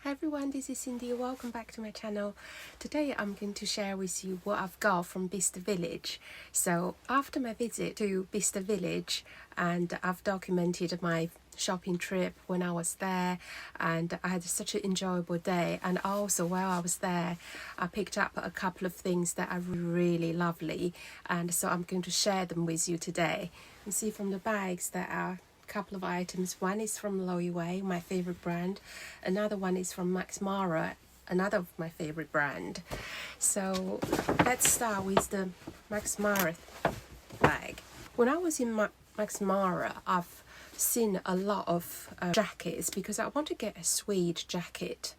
Hi everyone, this is Cindy. Welcome back to my channel. Today I'm going to share with you what I've got from Bicester Village. So after my visit to Bicester Village, and I've documented my shopping trip when I was there, and I had such an enjoyable day. And also while I was there, I picked up a couple of things that are really lovely, and so I'm going to share them with you today. You see from the bags there are couple of items. One is from LOEWE, my favorite brand. Another one is from MaxMara, another of my favorite brand. So let's start with the MaxMara bag. When I was in MaxMara, I've seen a lot of jackets because I want to get a suede jacket,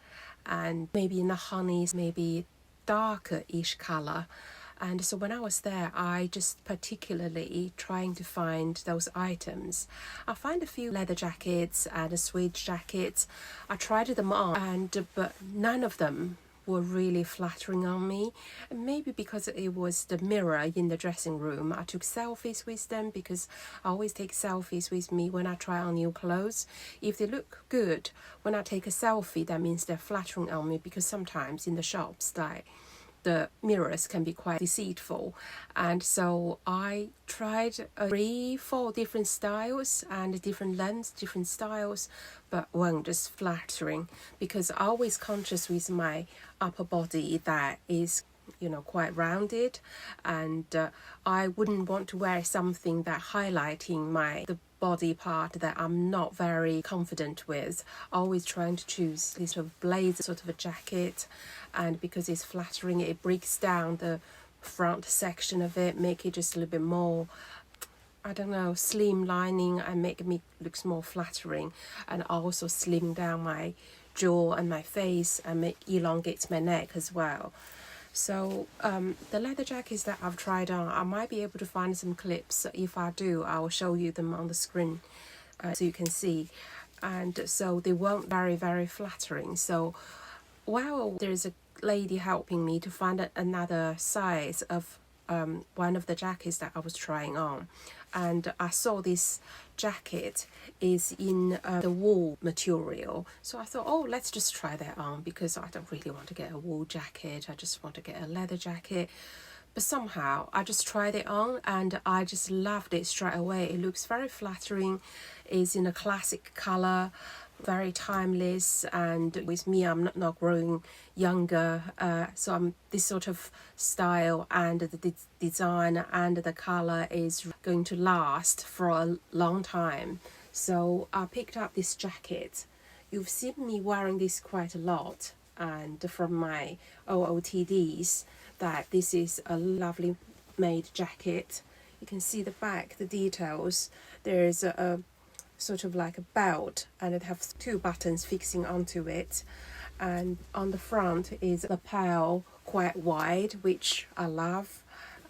and maybe in the honeys, maybe darker-ish color. And so when I was there, I just particularly trying to find those items. I found a few leather jackets and a suede jackets. I tried them on, but none of them were really flattering on me. And maybe because it was the mirror in the dressing room. I took selfies with them because I always take selfies with me when I try on new clothes. If they look good, when I take a selfie, that means they're flattering on me, because sometimes in the shops, like, the mirrors can be quite deceitful. And so I tried 3-4 different styles and different lengths, different styles, but weren't just flattering, because I'm always conscious with my upper body that is, you know, quite rounded, and I wouldn't want to wear something that highlighting the body part that I'm not very confident with. Always trying to choose this sort of blazer, sort of a jacket, and because it's flattering, it breaks down the front section of it, make it just a little bit more, I don't know, slim lining, and make me looks more flattering, and also slim down my jaw and my face, and elongates my neck as well. So the leather jackets that I've tried on, I might be able to find some clips. If I do, I will show you them on the screen so you can see. And so they weren't very flattering. So while there's a lady helping me to find another size of one of the jackets that I was trying on, and I saw this jacket is in the wool material, so I thought, oh, let's just try that on, because I don't really want to get a wool jacket, I just want to get a leather jacket. But somehow I just tried it on and I just loved it straight away. It looks very flattering, it's in a classic color, very timeless, and with me, I'm not growing younger, so I'm this sort of style, and the design and the color is going to last for a long time. So I picked up this jacket. You've seen me wearing this quite a lot, and from my OOTDs, that this is a lovely made jacket. You can see the back, the details. There's a sort of like a belt, and it has 2 buttons fixing onto it, and on the front is a lapel, quite wide, which I love,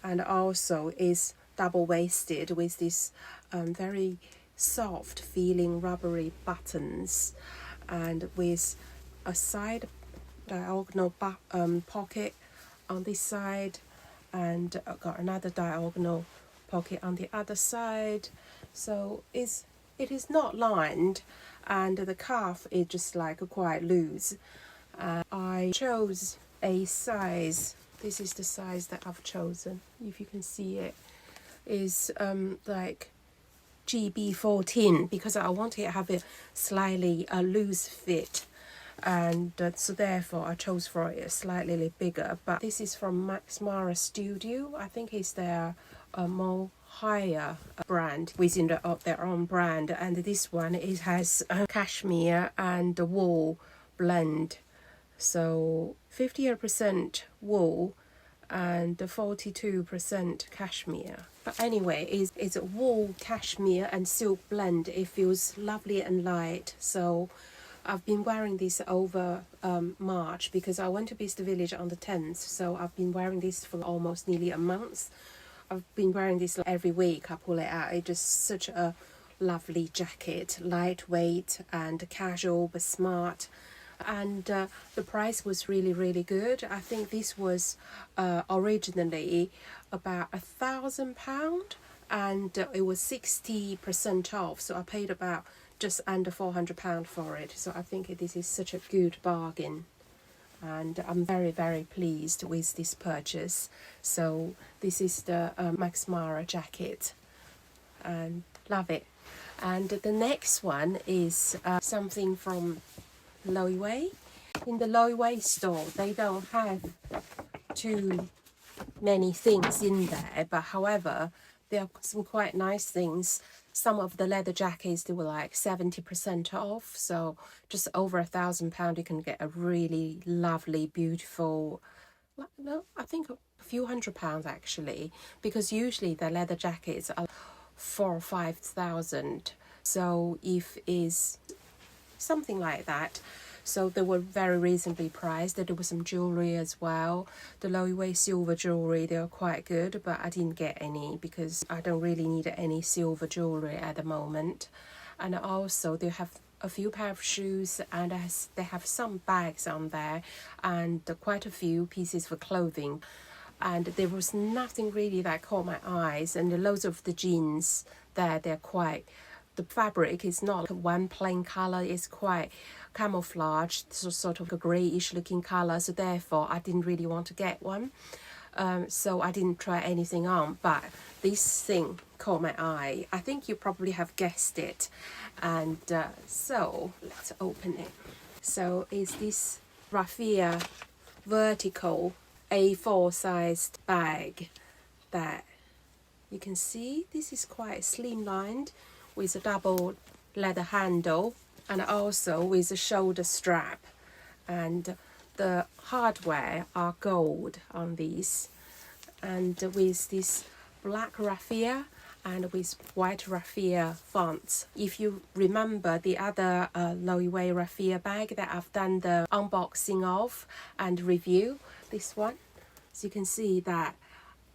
and also is double-waisted with this very soft feeling rubbery buttons, and with a side diagonal pocket on this side, and I've got another diagonal pocket on the other side. So it is not lined, and the cuff is just like quite loose. I chose a size. This is the size that I've chosen. If you can see it, is like GB14, because I want it to have a slightly loose fit, and so therefore I chose for it slightly bigger. But this is from MaxMara Studio. I think it's their more higher brand within their own brand, and this one, it has cashmere and the wool blend, so 50% wool and 42% cashmere. But anyway, it's a wool, cashmere and silk blend. It feels lovely and light. So I've been wearing this over March, because I went to Bicester Village on the 10th, so I've been wearing this for almost nearly a month. I've been wearing this every week. I pull it out. It's just such a lovely jacket, lightweight and casual but smart. And the price was really good. I think this was originally about £1,000, and it was 60% off. So I paid about just under £400 for it. So I think this is such a good bargain, and I'm very, very pleased with this purchase. So this is the MaxMara jacket, and love it. And the next one is something from LOEWE. In the LOEWE store, they don't have too many things in there, but however, there are some quite nice things. Some of the leather jackets, they were like 70% off, so just over £1,000 you can get a really lovely, beautiful, no, I think a few £100 actually, because usually the leather jackets are 4,000 or 5,000. So if is something like that, so they were very reasonably priced. There was some jewelry as well. The LOEWE silver jewelry, they were quite good, but I didn't get any because I don't really need any silver jewelry at the moment. And also they have a few pair of shoes, and they have some bags on there, and quite a few pieces for clothing. And there was nothing really that caught my eyes, and loads of the jeans there, they're quite, the fabric is not one plain color, it's quite camouflaged, so sort of a grayish looking color, so therefore I didn't really want to get one. So I didn't try anything on, but this thing caught my eye. I think you probably have guessed it. And so let's open it. So it's this raffia vertical A4 sized bag that you can see. This is quite slimlined with a double leather handle, and also with a shoulder strap, and the hardware are gold on these, and with this black raffia and with white raffia fonts. If you remember the other LOEWE raffia bag that I've done the unboxing of and review, this one, so you can see that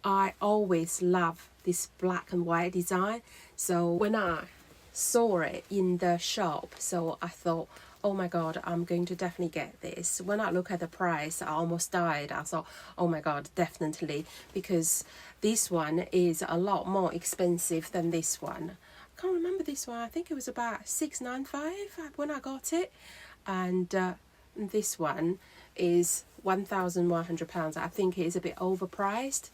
I always love this black and white design. So when I saw it in the shop, so I thought, oh my god, I'm going to definitely get this. When I look at the price, I almost died. I thought, oh my god, definitely, because this one is a lot more expensive than this one. I can't remember this one. I think it was about $695 when I got it, and this one is £1,100. I think it is a bit overpriced,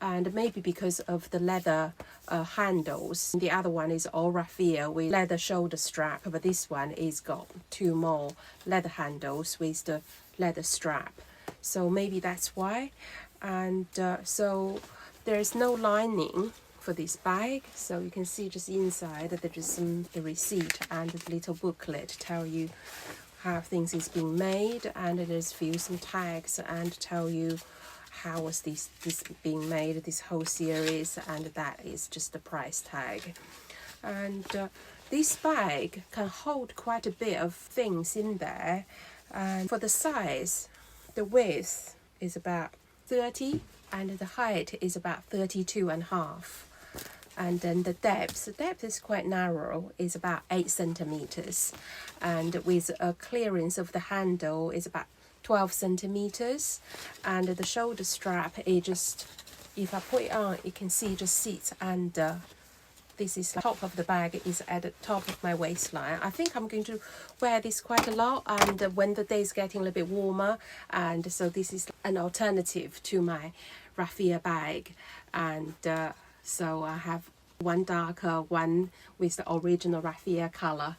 and maybe because of the leather handles. The other one is all raffia with leather shoulder strap, but this one is got two more leather handles with the leather strap, so maybe that's why. And so there's no lining for this bag, so you can see just inside that there is the receipt and the little booklet to tell you how things is being made, and there's some tags and tell you how was this being made, this whole series, and that is just the price tag. And this bag can hold quite a bit of things in there, and for the size, the width is about 30 and the height is about 32.5, and then the depth is quite narrow, is about 8 centimeters, and with a clearance of the handle is about 12 centimeters, and the shoulder strap is just, if I put it on, you can see just sits under. This is the top of the bag, is at the top of my waistline. I think I'm going to wear this quite a lot, and when the day is getting a little bit warmer, and so this is an alternative to my raffia bag. And so I have one darker, one with the original raffia color.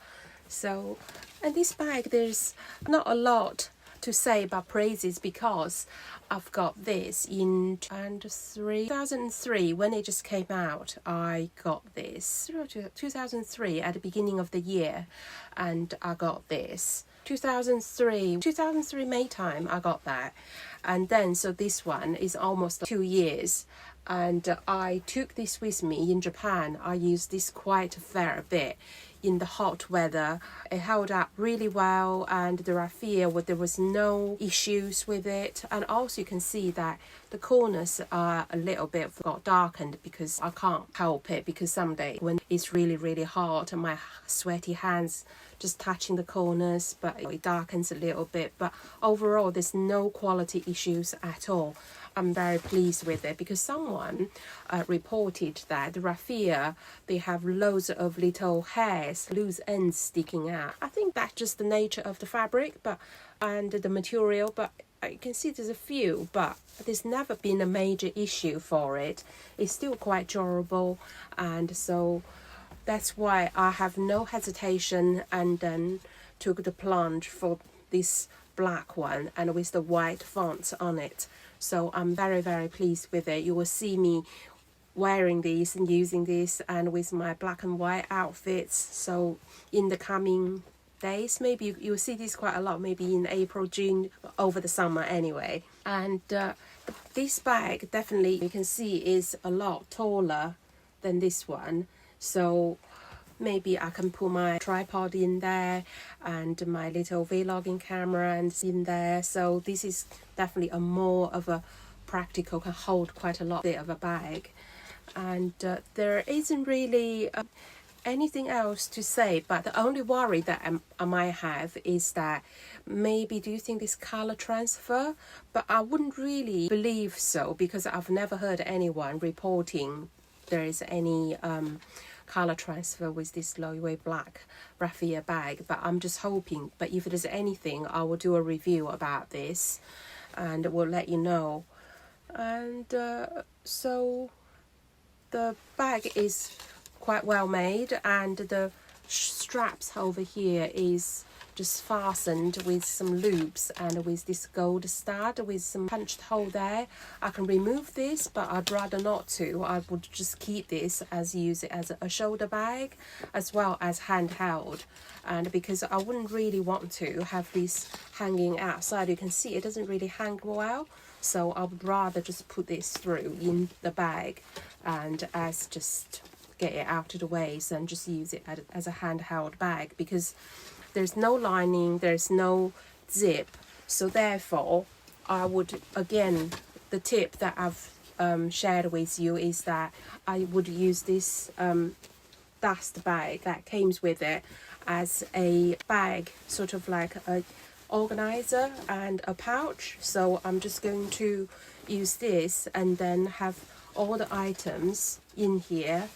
So, and this bag, there's not a lot to say about praises, because I've got this in 2003 when it just came out. I got this 2003 at the beginning of the year, and I got this 2003 May time. I got that, and then so this one is almost 2 years. And I took this with me in Japan. I used this quite a fair bit in the hot weather. It held up really well, and the raffia, there was no issues with it. And also you can see that the corners are a little bit got darkened, because I can't help it, because someday when it's really hot and my sweaty hands just touching the corners, but it darkens a little bit. But overall there's no quality issues at all. I'm very pleased with it, because someone reported that the raffia, they have loads of little hairs, loose ends sticking out. I think that's just the nature of the fabric and the material, but you can see there's a few, but there's never been a major issue for it. It's still quite durable, and so that's why I have no hesitation and then took the plunge for this black one and with the white fonts on it. So I'm very, very pleased with it. You will see me wearing these and using this and with my black and white outfits. So in the coming days, maybe you'll see this quite a lot, maybe in April, June, over the summer anyway. And this bag definitely, you can see, is a lot taller than this one. So maybe I can put my tripod in there and my little vlogging camera and in there. So this is definitely a more of a practical, can hold quite a lot bit of a bag. And there isn't really anything else to say, but the only worry that I might have is that maybe, do you think this color transfer? But I wouldn't really believe so, because I've never heard anyone reporting there is any color transfer with this LOEWE black raffia bag. But I'm just hoping, but if there's anything, I will do a review about this and we'll let you know. And so the bag is quite well made, and the straps over here is just fastened with some loops and with this gold stud with some punched hole there. I can remove this, but I'd rather not to. I would just keep this as use it as a shoulder bag as well as handheld, and because I wouldn't really want to have this hanging outside. You can see it doesn't really hang well, so I would rather just put this through in the bag and as just get it out of the way and just use it as a handheld bag, because there's no lining, there's no zip. So therefore I would, again, the tip that I've shared with you is that I would use this dust bag that came with it as a bag, sort of like a organizer and a pouch. So I'm just going to use this and then have all the items in here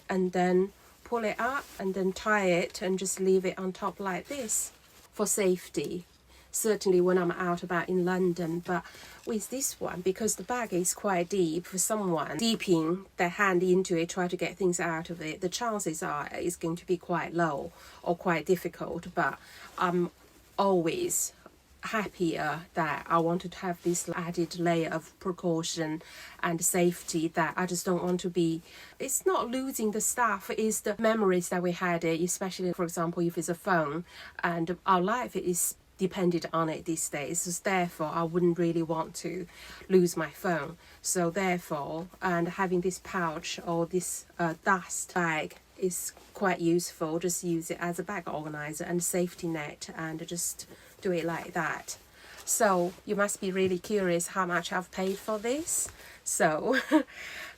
and then pull it up and then tie it and just leave it on top like this for safety, certainly when I'm out about in London. But with this one, because the bag is quite deep, for someone dipping their hand into it, try to get things out of it, the chances are it's going to be quite low or quite difficult. But I'm always happier that I wanted to have this added layer of precaution and safety, that I just don't want to be, it's not losing the stuff, it's the memories that we had, especially for example if it's a phone, and our life is depended on it these days. So therefore I wouldn't really want to lose my phone. So therefore, and having this pouch or this dust bag is quite useful. Just use it as a bag organizer and safety net and just do it like that. So you must be really curious how much I've paid for this. So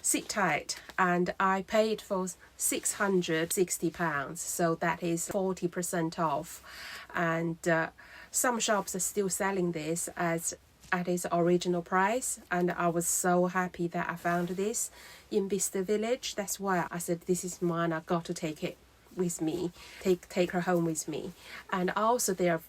sit tight, and I paid for £660, so that is 40% off. And some shops are still selling this as at its original price, and I was so happy that I found this in Bicester Village. That's why I said this is mine, I got to take it with me, take her home with me. And also the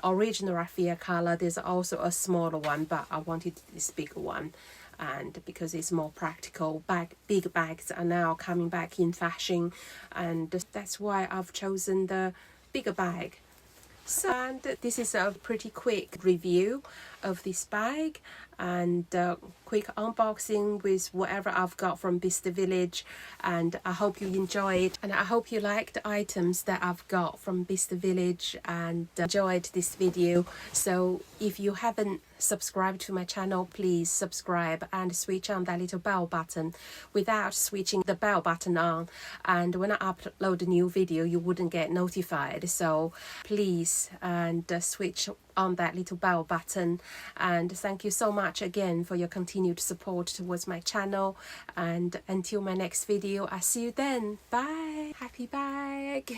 original raffia color, there's also a smaller one, but I wanted this bigger one, and because it's more practical. Big bags are now coming back in fashion, and that's why I've chosen the bigger bag. So, and this is a pretty quick review of this bag and quick unboxing with whatever I've got from Bicester Village, and I hope you enjoyed, and I hope you liked the items that I've got from Bicester Village and enjoyed this video. So if you haven't subscribed to my channel, please subscribe and switch on that little bell button. Without switching the bell button on, and when I upload a new video, you wouldn't get notified. So please and switch on that little bell button. And thank you so much again for your continued support towards my channel, and until my next video, I'll see you then. Bye. Happy bag.